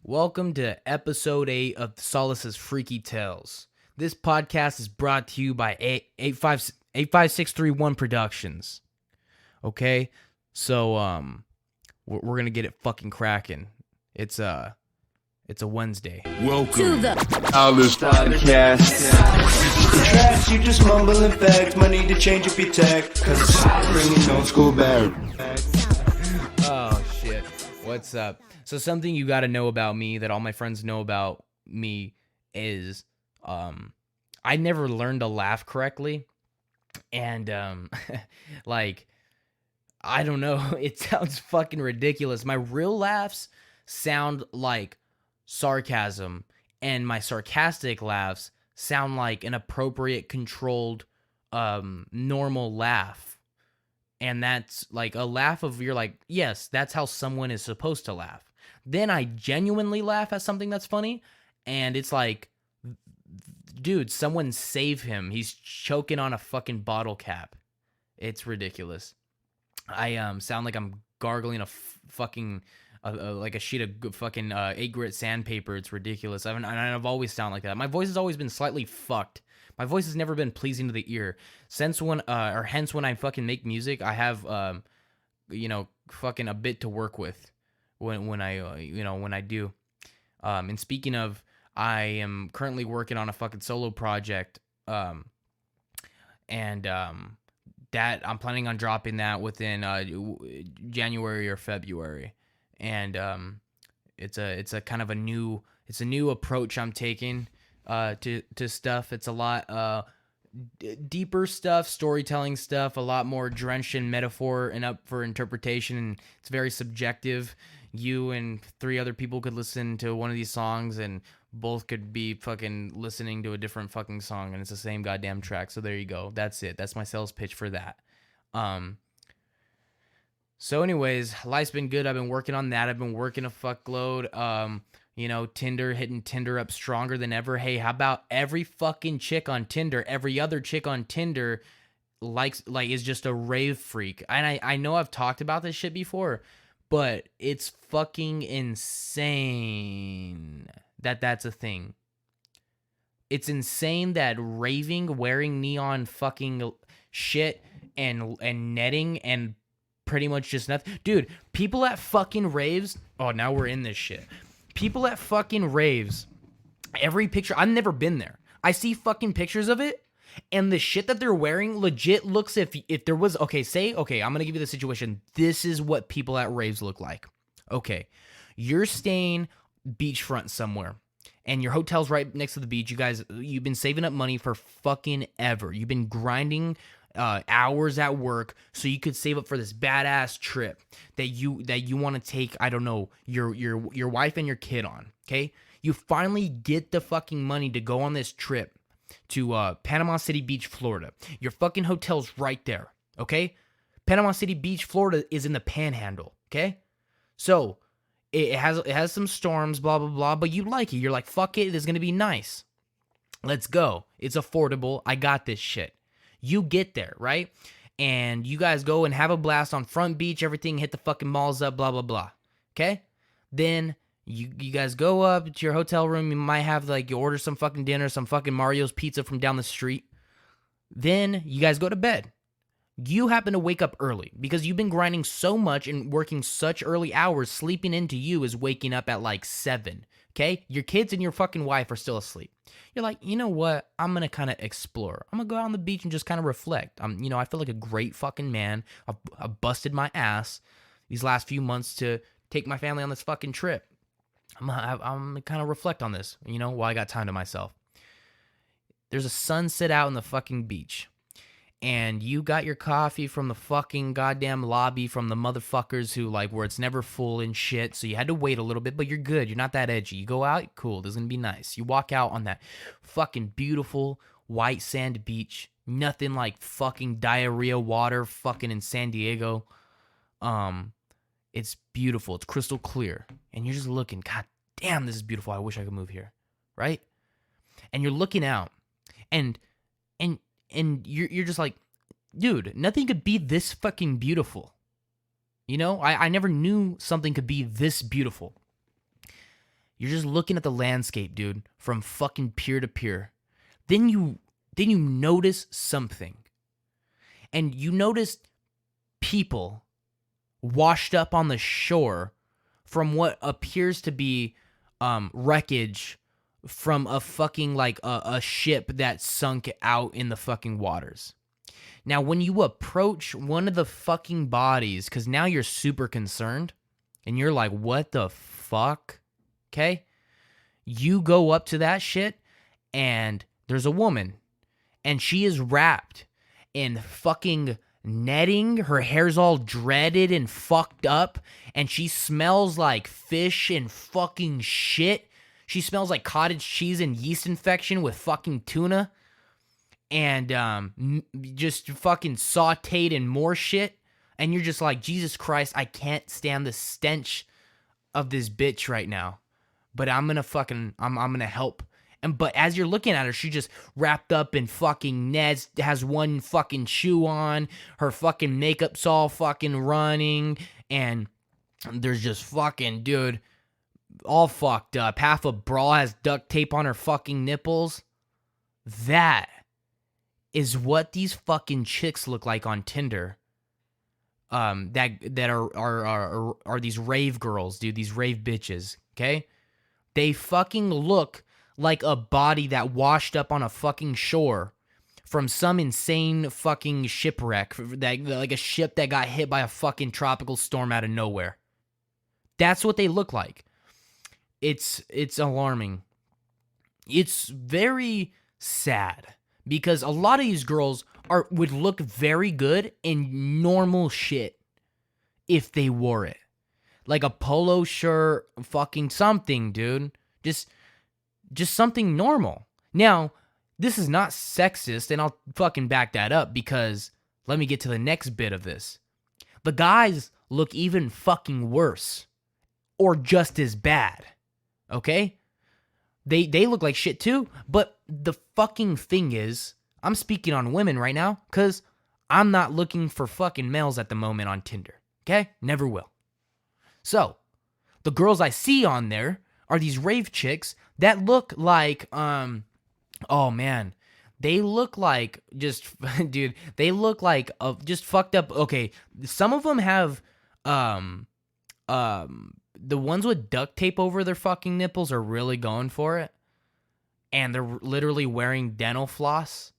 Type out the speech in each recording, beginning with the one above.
Welcome to episode 8 of Salas's Freaky Tales. This podcast is brought to you by 85631 Productions. Okay? So, we're going to get it fucking cracking. It's a Wednesday. Welcome to the Salas podcast. Trash, you just mumbling facts. Might need to change up your tech, cause it's bringing old school back. Oh, shit. What's up? So something you got to know about me that all my friends know about me is I never learned to laugh correctly. And like, I don't know, it sounds fucking ridiculous. My real laughs sound like sarcasm, and my sarcastic laughs sound like an appropriate, controlled, normal laugh. And that's like a laugh of, you're like, yes, that's how someone is supposed to laugh. Then I genuinely laugh at something that's funny, and it's like, dude, someone save him. He's choking on a fucking bottle cap. It's ridiculous. I sound like I'm gargling a fucking like a sheet of fucking 8-grit sandpaper. It's ridiculous. I've always sound like that. My voice has always been slightly fucked. My voice has never been pleasing to the ear. Hence when I fucking make music, I have fucking a bit to work with when I do. And speaking of, I am currently working on a fucking solo project. That I'm planning on dropping that within January or February. And it's a kind of a new approach I'm taking to stuff. It's a lot deeper stuff, storytelling stuff, a lot more drenched in metaphor and up for interpretation, and it's very subjective. You and 3 other people could listen to one of these songs, and both could be fucking listening to a different fucking song, and it's the same goddamn track. So there you go. That's it. That's my sales pitch for that. So anyways, life's been good. I've been working on that. I've been working a fuckload. Tinder, hitting Tinder up stronger than ever. Hey, how about every fucking chick on Tinder, every other chick on Tinder is just a rave freak. And I know I've talked about this shit before, but it's fucking insane that that's a thing. It's insane that raving, wearing neon fucking shit and netting and pretty much just nothing. Dude, people at fucking raves. Oh, now we're in this shit. People at fucking raves. Every picture. I've never been there. I see fucking pictures of it, and the shit that they're wearing legit looks if there was. I'm gonna give you the situation. This is what people at raves look like. Okay, you're staying beachfront somewhere, and your hotel's right next to the beach. You've been saving up money for fucking ever. You've been grinding hours at work so you could save up for this badass trip that you want to take, I don't know, your wife and your kid on. Okay, you finally get the fucking money to go on this trip to Panama City Beach, Florida. Your fucking hotel's right there. Okay, Panama City Beach, Florida is in the Panhandle. Okay, so it has some storms, blah blah blah, but you like it. You're like, fuck it, it's gonna be nice. Let's go. It's affordable. I got this shit. You get there, right? And you guys go and have a blast on Front Beach, everything, hit the fucking malls up, blah, blah, blah. Okay? Then you guys go up to your hotel room. You might have, you order some fucking dinner, some fucking Mario's Pizza from down the street. Then you guys go to bed. You happen to wake up early because you've been grinding so much and working such early hours. Sleeping into you is waking up at 7. Okay? Your kids and your fucking wife are still asleep. You're like, you know what? I'm going to kind of explore. I'm going to go out on the beach and just kind of reflect. I feel like a great fucking man. I've busted my ass these last few months to take my family on this fucking trip. I'm going to kind of reflect on this, while I got time to myself. There's a sunset out in the fucking beach. And you got your coffee from the fucking goddamn lobby from the motherfuckers who where it's never full and shit. So you had to wait a little bit, but you're good. You're not that edgy. You go out, cool. This is going to be nice. You walk out on that fucking beautiful white sand beach. Nothing like fucking diarrhea water fucking in San Diego. It's beautiful. It's crystal clear. And you're just looking, God damn, this is beautiful. I wish I could move here. Right? And you're looking out and you're just like, dude, nothing could be this fucking beautiful. I never knew something could be this beautiful. You're just looking at the landscape, dude, from fucking pier to pier. Then you notice something. And you notice people washed up on the shore from what appears to be wreckage from a fucking like a ship that sunk out in the fucking waters. Now, when you approach one of the fucking bodies, because now you're super concerned, and you're like, what the fuck? Okay? You go up to that shit, and there's a woman, and she is wrapped in fucking netting. Her hair's all dreaded and fucked up, and she smells like fish and fucking shit. She smells like cottage cheese and yeast infection with fucking tuna. And just fucking sauteed and more shit. And you're just like, Jesus Christ, I can't stand the stench of this bitch right now. But I'm gonna fucking, I'm gonna help. But as you're looking at her, she just wrapped up in fucking nets, has one fucking shoe on, her fucking makeup's all fucking running, and there's just fucking, dude, all fucked up. Half a bra has duct tape on her fucking nipples. That is what these fucking chicks look like on Tinder. That are these rave girls, dude, these rave bitches, okay? They fucking look like a body that washed up on a fucking shore from some insane fucking shipwreck, that like a ship that got hit by a fucking tropical storm out of nowhere. That's what they look like. It's alarming. It's very sad because a lot of these girls would look very good in normal shit if they wore it. Like a polo shirt, fucking something, dude. Just something normal. Now, this is not sexist, and I'll fucking back that up because let me get to the next bit of this. The guys look even fucking worse or just as bad, okay? They look like shit too, but the fucking thing is, I'm speaking on women right now because I'm not looking for fucking males at the moment on Tinder, okay? Never will. So, the girls I see on there are these rave chicks that look like, oh man, they look like just, dude, they look like just fucked up. Okay, some of them have, the ones with duct tape over their fucking nipples are really going for it. And they're literally wearing dental floss,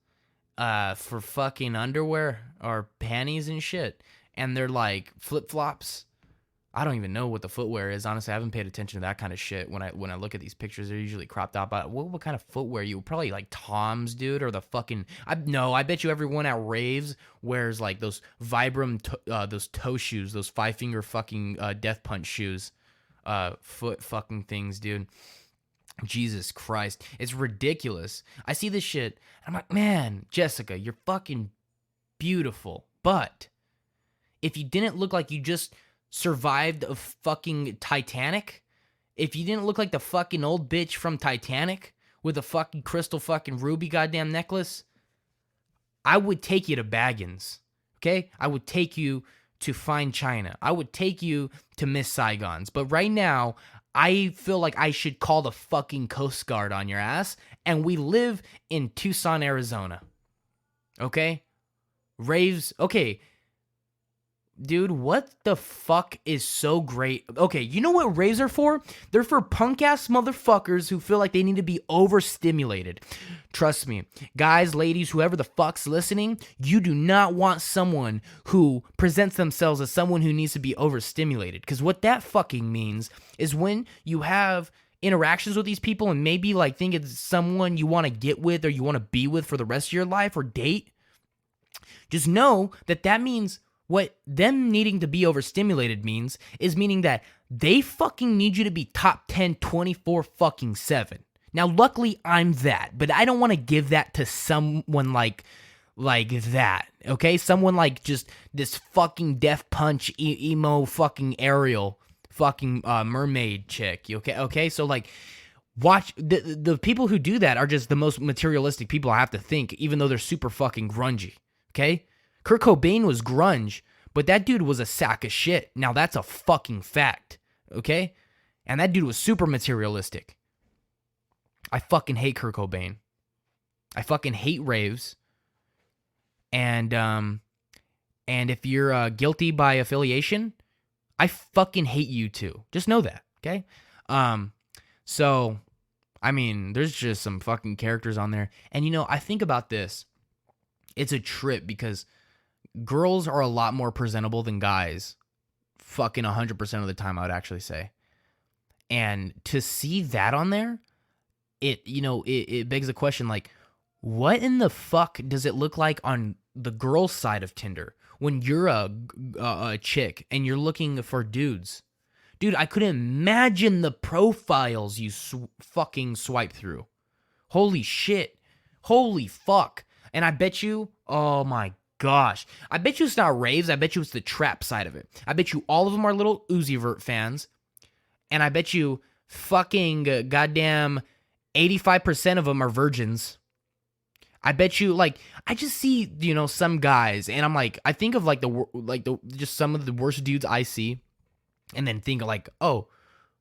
for fucking underwear or panties and shit. And they're like flip-flops. I don't even know what the footwear is. Honestly, I haven't paid attention to that kind of shit. When I look at these pictures, they're usually cropped out. But what kind of footwear? You probably like Toms, dude, or the fucking. I bet you everyone at Raves wears like those Vibram, those toe shoes, those 5-finger fucking death punch shoes, foot fucking things, dude. Jesus Christ, it's ridiculous. I see this shit, and I'm like, man, Jessica, you're fucking beautiful, but if you didn't look like you just survived a fucking Titanic, if you didn't look like the fucking old bitch from Titanic with a fucking crystal fucking ruby goddamn necklace, I would take you to Baggins, okay? I would take you to Fine China. I would take you to Miss Saigon's. But right now, I feel like I should call the fucking Coast Guard on your ass, and we live in Tucson, Arizona, okay? Raves, okay. Dude, what the fuck is so great? Okay, you know what raves are for? They're for punk-ass motherfuckers who feel like they need to be overstimulated. Trust me, guys, ladies, whoever the fuck's listening, you do not want someone who presents themselves as someone who needs to be overstimulated. Because what that fucking means is when you have interactions with these people and maybe like think it's someone you want to get with or you want to be with for the rest of your life or date, just know that means what them needing to be overstimulated means is meaning that they fucking need you to be top 10, 24 fucking 7. Now, luckily, I'm that, but I don't want to give that to someone like that, okay? Someone like just this fucking Death Punch emo fucking Ariel fucking mermaid chick, okay? So, like, watch, the people who do that are just the most materialistic people I have to think, even though they're super fucking grungy, okay? Kurt Cobain was grunge, but that dude was a sack of shit. Now that's a fucking fact, okay? And that dude was super materialistic. I fucking hate Kurt Cobain. I fucking hate raves. And if you're guilty by affiliation, I fucking hate you too. Just know that, okay? So, I mean, there's just some fucking characters on there. And you know, I think about this. It's a trip because girls are a lot more presentable than guys. Fucking 100% of the time, I would actually say. And to see that on there, it begs the question, like, what in the fuck does it look like on the girl's side of Tinder when you're a chick and you're looking for dudes? Dude, I couldn't imagine the profiles you fucking swipe through. Holy shit. Holy fuck. And I bet you, oh my gosh, I bet you it's not raves. I bet you it's the trap side of it. I bet you all of them are little Uzi Vert fans. And I bet you fucking goddamn 85% of them are virgins. I bet you, like, I just see, you know, some guys, and I'm like, I think of like just some of the worst dudes I see, and then think like, oh,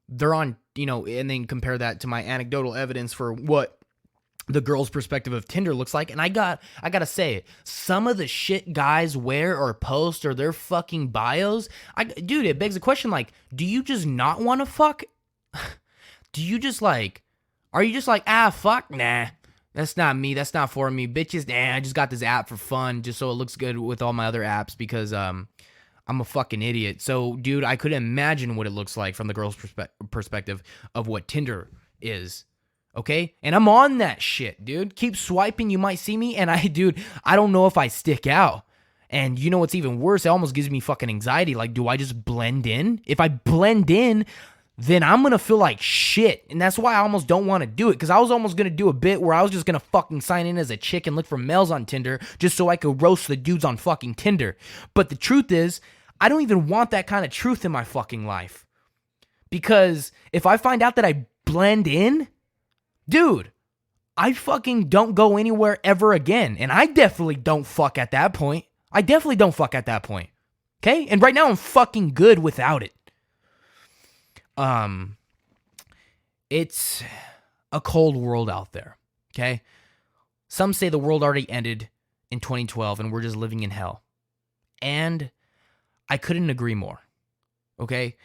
they're on, you know, and then compare that to my anecdotal evidence for what the girl's perspective of Tinder looks like. And I gotta say, some of the shit guys wear or post or their fucking bios, dude, it begs the question, like, do you just not want to fuck? Do you just like, are you just like, fuck, nah, that's not me, that's not for me, bitches, nah, I just got this app for fun, just so it looks good with all my other apps because, I'm a fucking idiot. So, dude, I couldn't imagine what it looks like from the girl's perspective of what Tinder is. Okay? And I'm on that shit, dude. Keep swiping, you might see me. And I don't know if I stick out. And you know what's even worse? It almost gives me fucking anxiety. Like, do I just blend in? If I blend in, then I'm gonna feel like shit. And that's why I almost don't want to do it. Because I was almost gonna do a bit where I was just gonna fucking sign in as a chick and look for males on Tinder just so I could roast the dudes on fucking Tinder. But the truth is, I don't even want that kind of truth in my fucking life. Because if I find out that I blend in, dude, I fucking don't go anywhere ever again. And I definitely don't fuck at that point. Okay? And right now I'm fucking good without it. It's a cold world out there. Okay? Some say the world already ended in 2012 and we're just living in hell. And I couldn't agree more. Okay?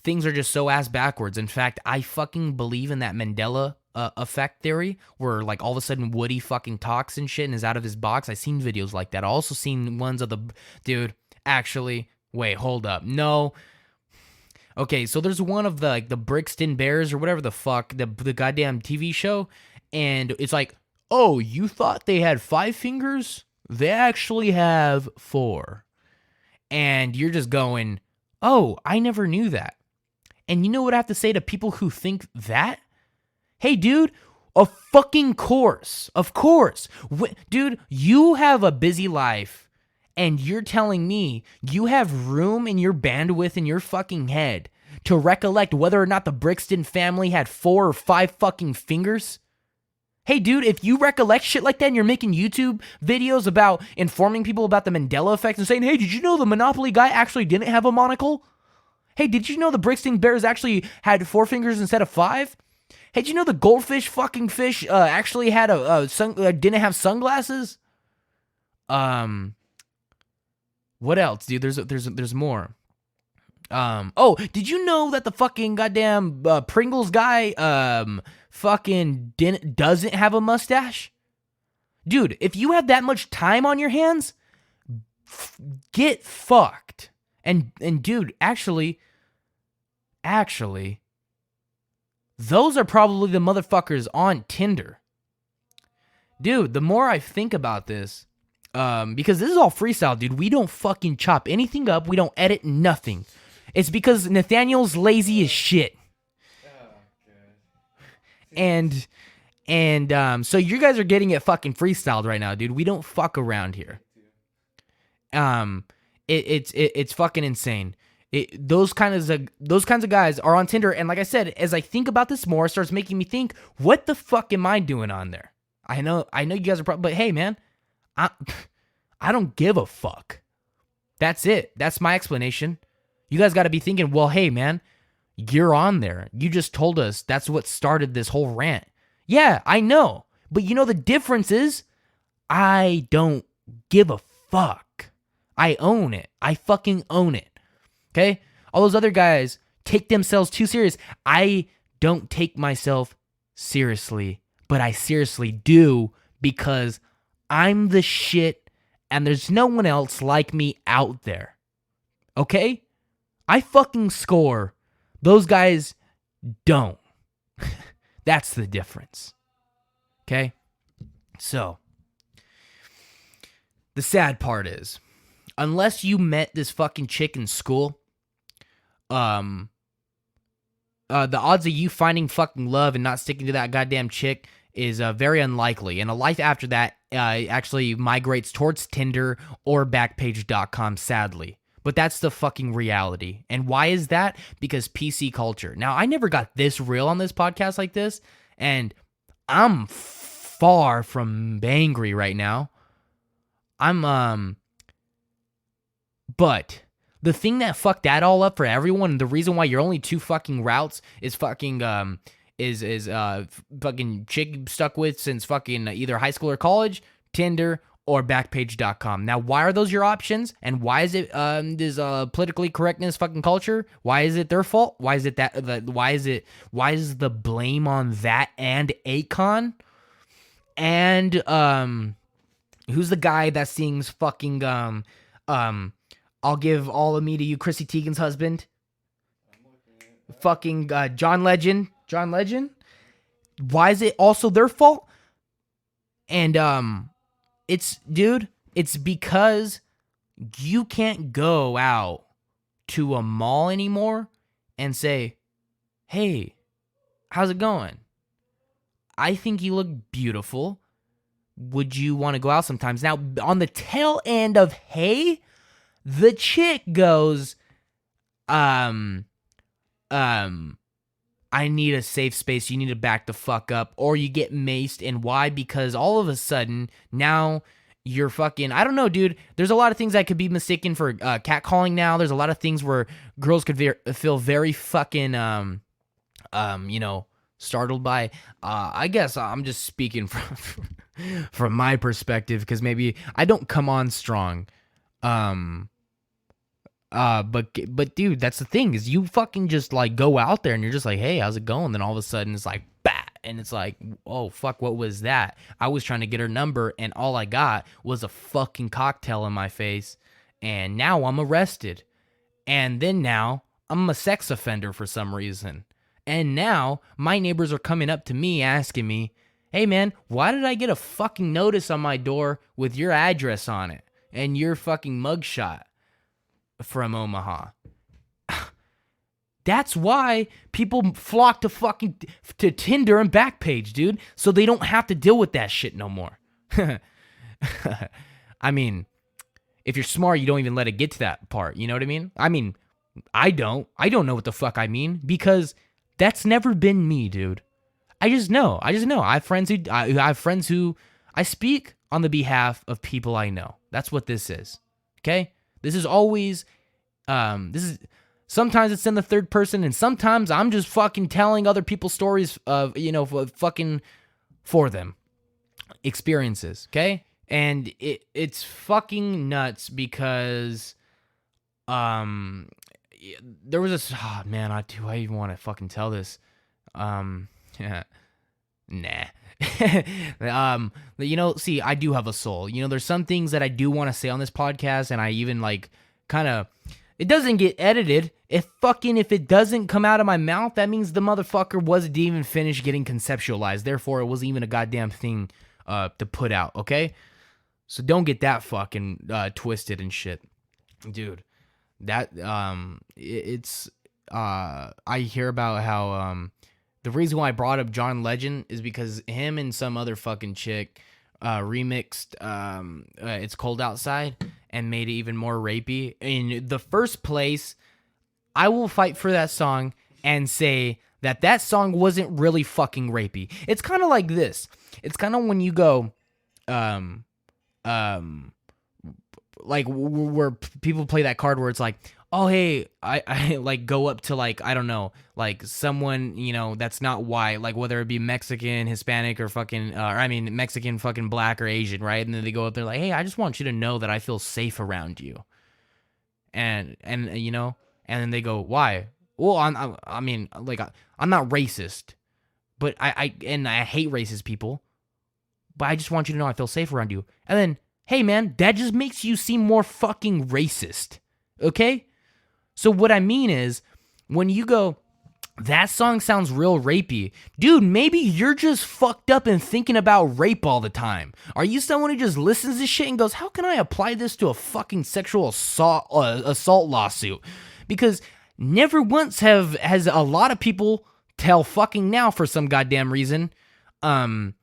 Things are just so ass backwards. In fact, I fucking believe in that Mandela Effect theory where like all of a sudden Woody fucking talks and shit and is out of his box. I've seen videos like that. I also seen ones of the dude, actually, wait, hold up. No. Okay, so there's one of the like the Brixton Bears or whatever the fuck, the goddamn TV show, and it's like, "Oh, you thought they had 5 fingers? They actually have 4." And you're just going, "Oh, I never knew that." And you know what I have to say to people who think that? Hey, dude, of fucking course. Of course. Dude, you have a busy life, and you're telling me you have room in your bandwidth in your fucking head to recollect whether or not the Brixton family had 4 or 5 fucking fingers? Hey, dude, if you recollect shit like that and you're making YouTube videos about informing people about the Mandela Effect and saying, hey, did you know the Monopoly guy actually didn't have a monocle? Hey, did you know the Brixton Bears actually had 4 fingers instead of 5? Hey, did you know the goldfish fucking fish actually had didn't have sunglasses? What else, dude? There's more. Oh, did you know that the fucking goddamn Pringles guy fucking doesn't have a mustache? Dude, if you have that much time on your hands, get fucked. And dude, actually, those are probably the motherfuckers on Tinder. Dude, the more I think about this, because this is all freestyle, dude. We don't fucking chop anything up. We don't edit nothing. It's because Nathaniel's lazy as shit. And so you guys are getting it fucking freestyled right now, dude. We don't fuck around here. It's fucking insane. Those kinds of guys are on Tinder, and like I said, as I think about this more, it starts making me think, what the fuck am I doing on there? I know you guys are probably, but hey, man, I don't give a fuck. That's it. That's my explanation. You guys got to be thinking, well, hey, man, You're on there. You just told us that's what started this whole rant. Yeah, I know. But you know the difference is I don't give a fuck. I own it. I fucking own it. Okay? All those other guys take themselves too serious. I don't take myself seriously, but I seriously do because I'm the shit and there's no one else like me out there. Okay? I fucking score. Those guys don't. That's the difference. Okay? So, the sad part is, unless you met this fucking chick in school, the odds of you finding fucking love and not sticking to that goddamn chick is very unlikely. And a life after that actually migrates towards Tinder or Backpage.com, sadly. But that's the fucking reality. And why is that? Because PC culture. Now, I never got this real on this podcast like this, and I'm far from angry right now. But the thing that fucked that all up for everyone, the reason why you're only 2 fucking routes is fucking fucking chick you stuck with since fucking either high school or college, Tinder, or Backpage.com. Now, why are those your options? And why is it this politically correctness fucking culture? Why is it their fault? Why is it why is the blame on that and Akon? And who's the guy that sings fucking I'll give all of me to you, Chrissy Teigen's husband? Fucking John Legend. John Legend? Why is it also their fault? And it's because you can't go out to a mall anymore and say, "Hey, how's it going? I think you look beautiful. Would you want to go out sometimes?" Now, on the tail end of "Hey," the chick goes, I need a safe space. You need to back the fuck up, or you get maced. And why? Because all of a sudden now you're fucking, I don't know, dude. There's a lot of things that could be mistaken for catcalling now. There's a lot of things where girls could feel very fucking, startled by. I guess I'm just speaking from my perspective because maybe I don't come on strong. But dude, that's the thing is you fucking just like go out there and you're just like, "Hey, how's it going?" Then all of a sudden it's like, bat, and it's like, "Oh fuck, what was that?" I was trying to get her number and all I got was a fucking cocktail in my face, and now I'm arrested, and then now I'm a sex offender for some reason, and now my neighbors are coming up to me asking me, "Hey man, why did I get a fucking notice on my door with your address on it and your fucking mugshot from Omaha?" That's why people flock to Tinder and Backpage, dude, so they don't have to deal with that shit no more. I mean, if you're smart, you don't even let it get to that part. You know what I mean? I don't know what the fuck I mean because that's never been me, dude. I just know. I have friends who I speak on the behalf of people I know. That's what this is. Okay? This is always, sometimes it's in the third person, and sometimes I'm just fucking telling other people's stories of, fucking for them. Experiences, okay? And it's fucking nuts because, there was this, oh man, do I even want to fucking tell this? Yeah, nah. See, I do have a soul. There's some things that I do want to say on this podcast, and I even like kind of, it doesn't get edited. If it doesn't come out of my mouth, that means the motherfucker wasn't even finished getting conceptualized. Therefore, it wasn't even a goddamn thing to put out, okay? So don't get that fucking twisted and shit. Dude, that, I hear about how, the reason why I brought up John Legend is because him and some other fucking chick remixed It's Cold Outside and made it even more rapey. In the first place, I will fight for that song and say that song wasn't really fucking rapey. It's kind of like this. It's kind of when you go, like where people play that card where it's like, oh hey, I like go up to like I don't know like someone that's not white, like whether it be Mexican, Hispanic, or fucking or I mean Mexican, fucking black or Asian, right? And then they go up there like, hey, I just want you to know that I feel safe around you, and and then they go, why? Well, I mean like I'm not racist, but I hate racist people, but I just want you to know I feel safe around you. And then, hey man, that just makes you seem more fucking racist, okay? So what I mean is, when you go, that song sounds real rapey, dude, maybe you're just fucked up and thinking about rape all the time. Are you someone who just listens to shit and goes, how can I apply this to a fucking sexual assault lawsuit? Because never once has a lot of people till fucking now for some goddamn reason thought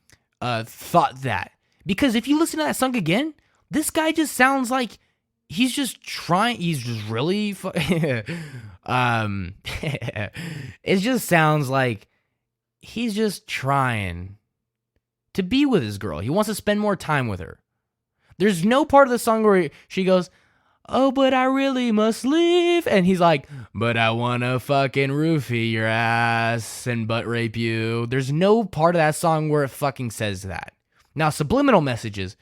that. Because if you listen to that song again, this guy just sounds like he's just trying. He's just really. It just sounds like he's just trying to be with his girl. He wants to spend more time with her. There's no part of the song where she goes, "Oh, but I really must leave," and he's like, "But I wanna fucking roofie your ass and butt rape you." There's no part of that song where it fucking says that. Now, subliminal messages.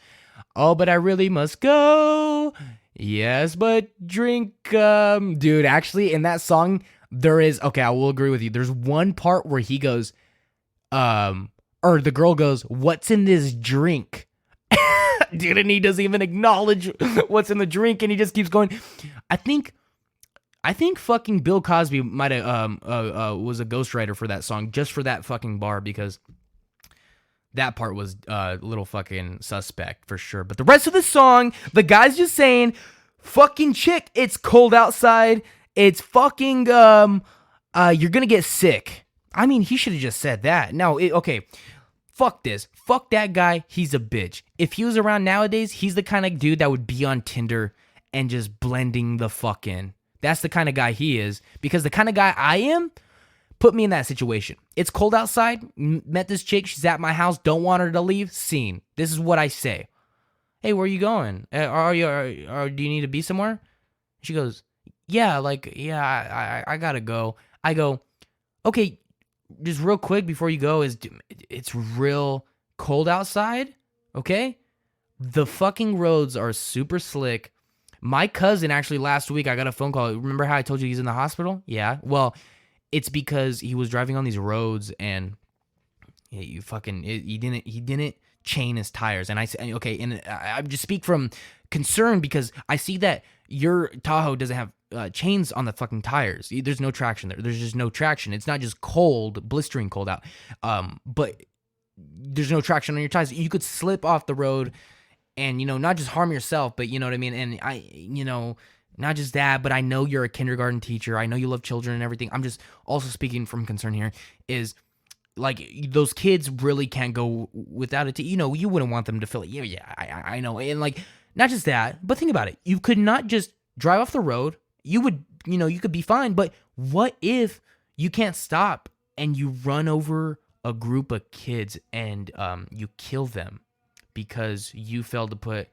Oh, but I really must go. Yes, but drink, dude, actually, in that song, there is, okay, I will agree with you. There's one part where he goes, or the girl goes, what's in this drink? Dude, and he doesn't even acknowledge what's in the drink, and he just keeps going. I think fucking Bill Cosby might have, was a ghostwriter for that song, just for that fucking bar, because that part was a little fucking suspect for sure. But the rest of the song, the guy's just saying, fucking chick, it's cold outside. It's fucking, you're gonna get sick. I mean, he should have just said that. No, okay. Fuck this. Fuck that guy. He's a bitch. If he was around nowadays, he's the kind of dude that would be on Tinder and just blending the fuck in. That's the kind of guy he is. Because the kind of guy I am, put me in that situation. It's cold outside. Met this chick. She's at my house. Don't want her to leave. Scene. This is what I say. Hey, where are you going? Do you need to be somewhere? She goes, yeah, I gotta go. I go, okay, just real quick before you go, it's real cold outside, okay? The fucking roads are super slick. My cousin, actually, last week, I got a phone call. Remember how I told you he's in the hospital? Yeah. Well, it's because he was driving on these roads and he didn't chain his tires. And I said, okay, and I just speak from concern because I see that your Tahoe doesn't have chains on the fucking tires. There's no traction there. There's just no traction. It's not just cold, blistering cold out, but there's no traction on your tires. You could slip off the road and, not just harm yourself, but you know what I mean? And not just that, but I know you're a kindergarten teacher. I know you love children and everything. I'm just also speaking from concern here is like those kids really can't go without it. You wouldn't want them to feel like, I know. And like, not just that, but think about it. You could not just drive off the road. You would, you could be fine. But what if you can't stop and you run over a group of kids and you kill them because you failed to put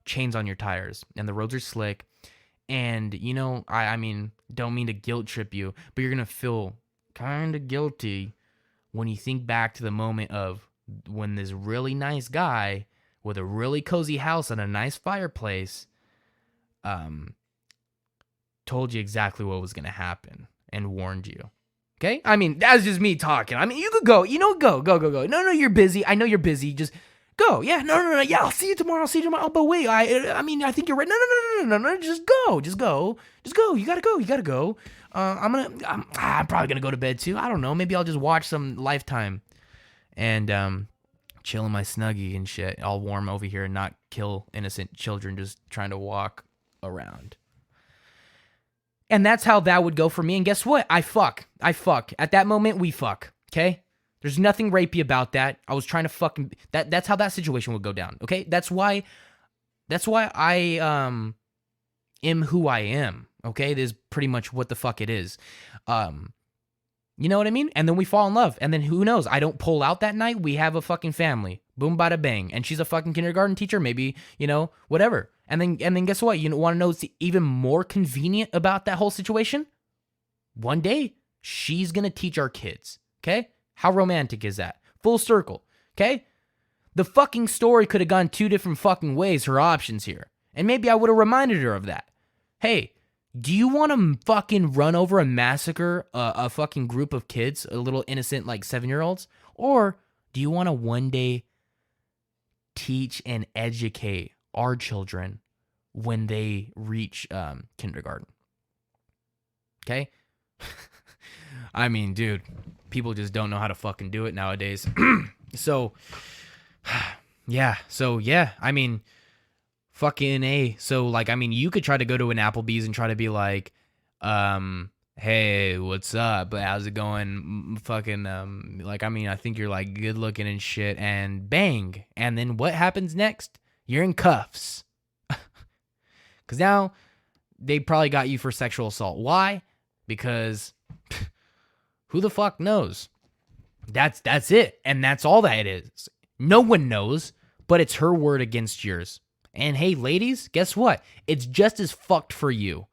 chains on your tires and the roads are slick? And, I mean, don't mean to guilt trip you, but you're going to feel kind of guilty when you think back to the moment of when this really nice guy with a really cozy house and a nice fireplace told you exactly what was going to happen and warned you. Okay? I mean, that's just me talking. I mean, you could go, go. No, you're busy. I know you're busy. Just go. Yeah, no. Yeah, I'll see you tomorrow. Oh, but wait, I mean, I think you're right. No. Just go. You gotta go. I'm probably gonna go to bed too. I don't know. Maybe I'll just watch some Lifetime and chill in my Snuggie and shit, all warm over here and not kill innocent children just trying to walk around. And that's how that would go for me. And guess what? I fuck. At that moment, we fuck. Okay? There's nothing rapey about that. I was trying to fucking... That's how that situation would go down. Okay? That's why I am who I am. Okay? It is pretty much what the fuck it is. You know what I mean? And then we fall in love. And then who knows? I don't pull out that night. We have a fucking family. Boom, bada, bang. And she's a fucking kindergarten teacher. Maybe, whatever. And then guess what? You want to know what's even more convenient about that whole situation? One day, she's going to teach our kids. Okay? How romantic is that? Full circle. Okay? The fucking story could have gone 2 different fucking ways, her options here. And maybe I would have reminded her of that. Hey, do you want to fucking run over and massacre a fucking group of kids, a little innocent like 7-year-olds? Or do you want to one day teach and educate our children when they reach kindergarten? Okay? I mean, dude, people just don't know how to fucking do it nowadays. So, yeah. I mean, fucking A. So, like, I mean, you could try to go to an Applebee's and try to be like, hey, what's up? How's it going? Fucking, like, I mean, I think you're, like, good looking and shit. And bang. And then what happens next? You're in cuffs. Because now they probably got you for sexual assault. Why? Because who the fuck knows? That's it. And that's all that it is. No one knows, but it's her word against yours. And hey, ladies, guess what? It's just as fucked for you.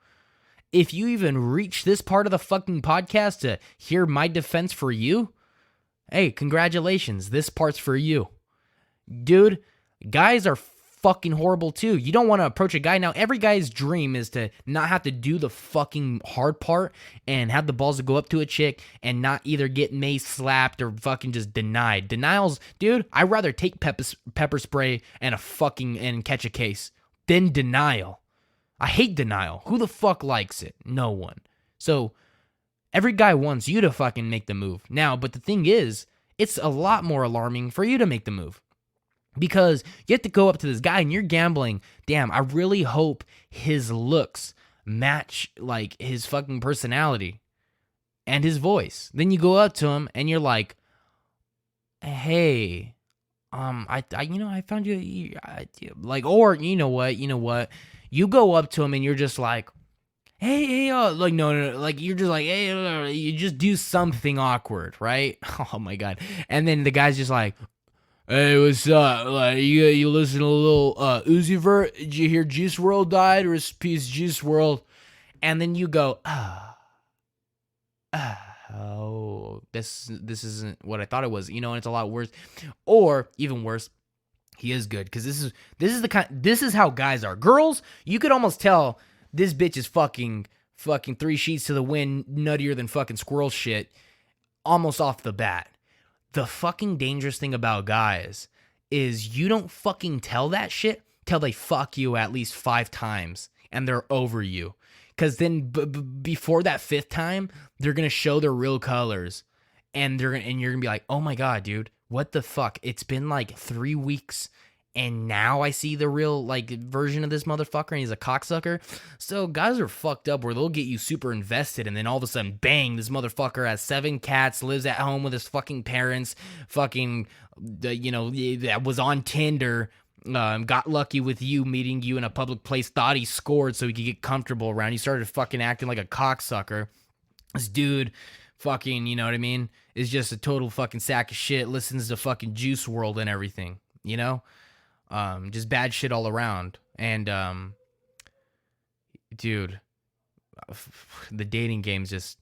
If you even reach this part of the fucking podcast to hear my defense for you, hey, congratulations. This part's for you. Dude, guys are fucking horrible too. You don't want to approach a guy. Now, every guy's dream is to not have to do the fucking hard part and have the balls to go up to a chick and not either get mace slapped or fucking just denied. Denials, dude, I'd rather take pepper spray and catch a case than denial. I hate denial. Who the fuck likes it? No one. So every guy wants you to fucking make the move. Now, but the thing is, it's a lot more alarming for you to make the move. Because you have to go up to this guy and you're gambling. Damn, I really hope his looks match like his fucking personality and his voice. Then you go up to him and you're like, "Hey, I found you like," or you know what? You go up to him and you're just like, "Hey, like no, like you're just like, hey, you just do something awkward, right?" Oh my god. And then the guy's just like, "Hey, what's up? Like, you listen to a little Uzi Vert? Did you hear Juice WRLD died? Rest in peace, Juice WRLD." And then you go, oh, this isn't what I thought it was, and it's a lot worse. Or even worse, he is good because this is how guys are. Girls, you could almost tell this bitch is fucking 3 sheets to the wind, nuttier than fucking squirrel shit, almost off the bat. The fucking dangerous thing about guys is you don't fucking tell that shit till they fuck you at least 5 times and they're over you. Because then before that 5th time, they're going to show their real colors and you're going to be like, "Oh my God, dude, what the fuck? It's been like 3 weeks and now I see the real like version of this motherfucker and he's a cocksucker." So guys are fucked up where they'll get you super invested and then all of a sudden, bang, this motherfucker has 7 cats, lives at home with his fucking parents, fucking, that was on Tinder, got lucky with you, meeting you in a public place, thought he scored so he could get comfortable around. He started fucking acting like a cocksucker. This dude fucking, you know what I mean, is just a total fucking sack of shit, listens to fucking Juice WRLD and everything, just bad shit all around. And dude, the dating game's just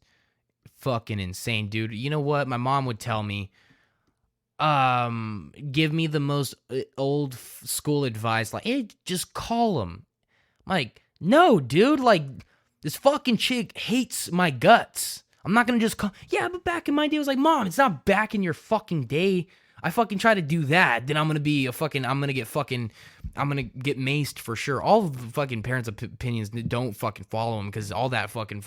fucking insane, dude. You know what? My mom would tell me, give me the most old school advice, like, "Hey, just call him." I'm like, no, dude, like, this fucking chick hates my guts. I'm not gonna just call. Yeah, but back in my day, I was like, "Mom, it's not back in your fucking day. I fucking try to do that, then I'm gonna get maced for sure." All of the fucking parents' opinions don't fucking follow them because all that fucking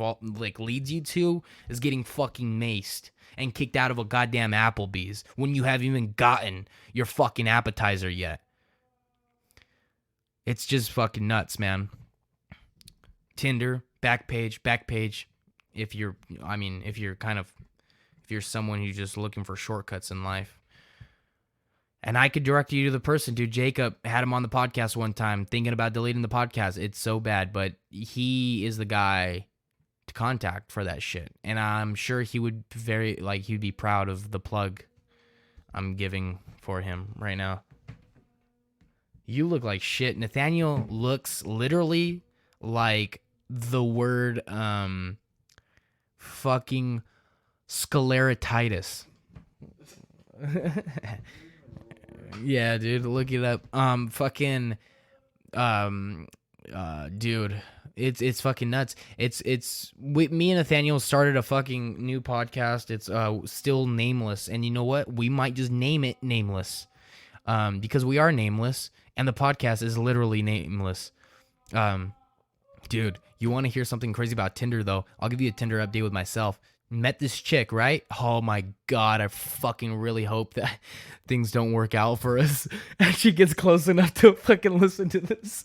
leads you to is getting fucking maced and kicked out of a goddamn Applebee's when you haven't even gotten your fucking appetizer yet. It's just fucking nuts, man. Tinder, back page. If you're someone who's just looking for shortcuts in life. And I could direct you to the person, dude. Jacob had him on the podcast one time, thinking about deleting the podcast. It's so bad, but he is the guy to contact for that shit. And I'm sure he would he'd be proud of the plug I'm giving for him right now. You look like shit. Nathaniel looks literally like the word fucking scleratitis. Yeah, dude, look it up. Dude, it's fucking nuts. Me and Nathaniel started a fucking new podcast. It's still nameless, and you know what? We might just name it Nameless, because we are nameless, and the podcast is literally nameless. Dude, you want to hear something crazy about Tinder though? I'll give you a Tinder update with myself. Met this chick, right? Oh my god, I fucking really hope that things don't work out for us and she gets close enough to fucking listen to this.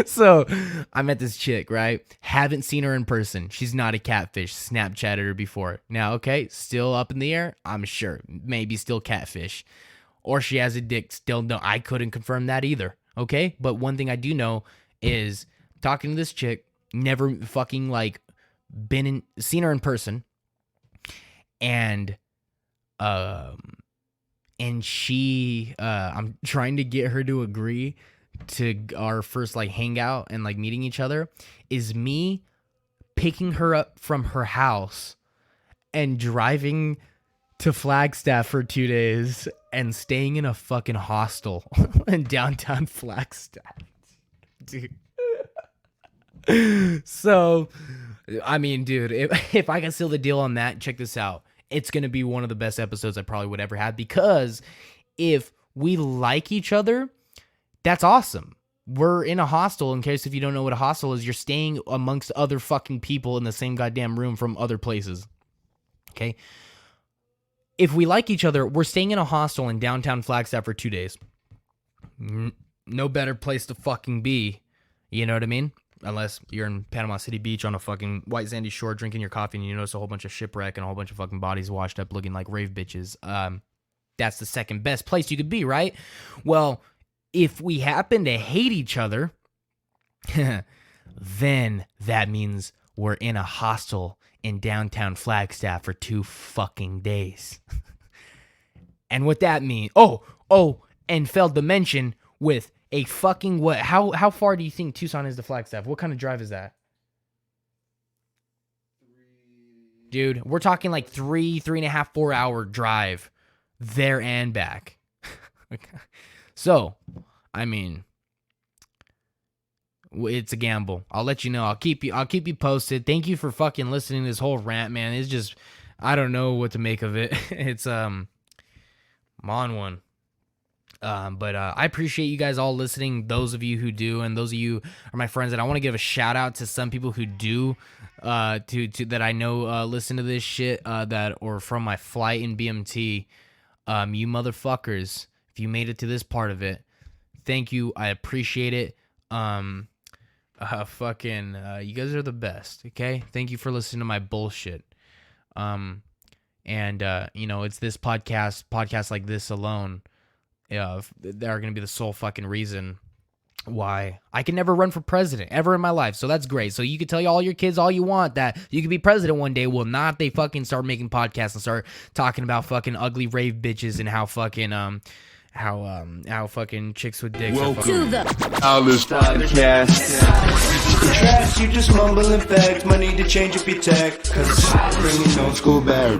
So, I met this chick, right? Haven't seen her in person. She's not a catfish. Snapchatted her before. Now, okay, still up in the air? I'm sure. Maybe still catfish. Or she has a dick. Still no. I couldn't confirm that either. Okay? But one thing I do know is talking to this chick, never fucking like seen her in person, and she I'm trying to get her to agree to our first like hangout and like meeting each other is me picking her up from her house and driving to Flagstaff for 2 days and staying in a fucking hostel in downtown Flagstaff. Dude. So I mean, dude, if I can seal the deal on that, check this out. It's going to be one of the best episodes I probably would ever have, because if we like each other, that's awesome. We're in a hostel. In case if you don't know what a hostel is, you're staying amongst other fucking people in the same goddamn room from other places. Okay? If we like each other, we're staying in a hostel in downtown Flagstaff for 2 days. No better place to fucking be. You know what I mean? Unless you're in Panama City Beach on a fucking white sandy shore drinking your coffee and you notice a whole bunch of shipwreck and a whole bunch of fucking bodies washed up looking like rave bitches. That's the second best place you could be, right? Well, if we happen to hate each other, then that means we're in a hostel in downtown Flagstaff for 2 fucking days. And what that means, and failed to mention with a fucking what? How far do you think Tucson is to Flagstaff? What kind of drive is that? Dude, we're talking like 3.5, 4 hour drive there and back. So, I mean, it's a gamble. I'll let you know. I'll keep you posted. Thank you for fucking listening to this whole rant, man. It's just, I don't know what to make of it. It's I'm on one. But I appreciate you guys all listening, those of you who do, and those of you are my friends. And I want to give a shout out to some people who do, to that I know listen to this shit, that or from my flight in BMT. You motherfuckers, if you made it to this part of it, thank you. I appreciate it. You guys are the best. Okay, thank you for listening to my bullshit. And it's this podcasts like this alone. They are going to be the sole fucking reason why I can never run for president ever in my life. So that's great. So you can tell all your kids all you want that you can be president one day. Well, not they fucking start making podcasts and start talking about fucking ugly rave bitches and how fucking how fucking chicks with dicks. Welcome to the Salas podcast. Trash, you just mumbling facts. Might need to change up your tech, 'cause it's bringing old school back.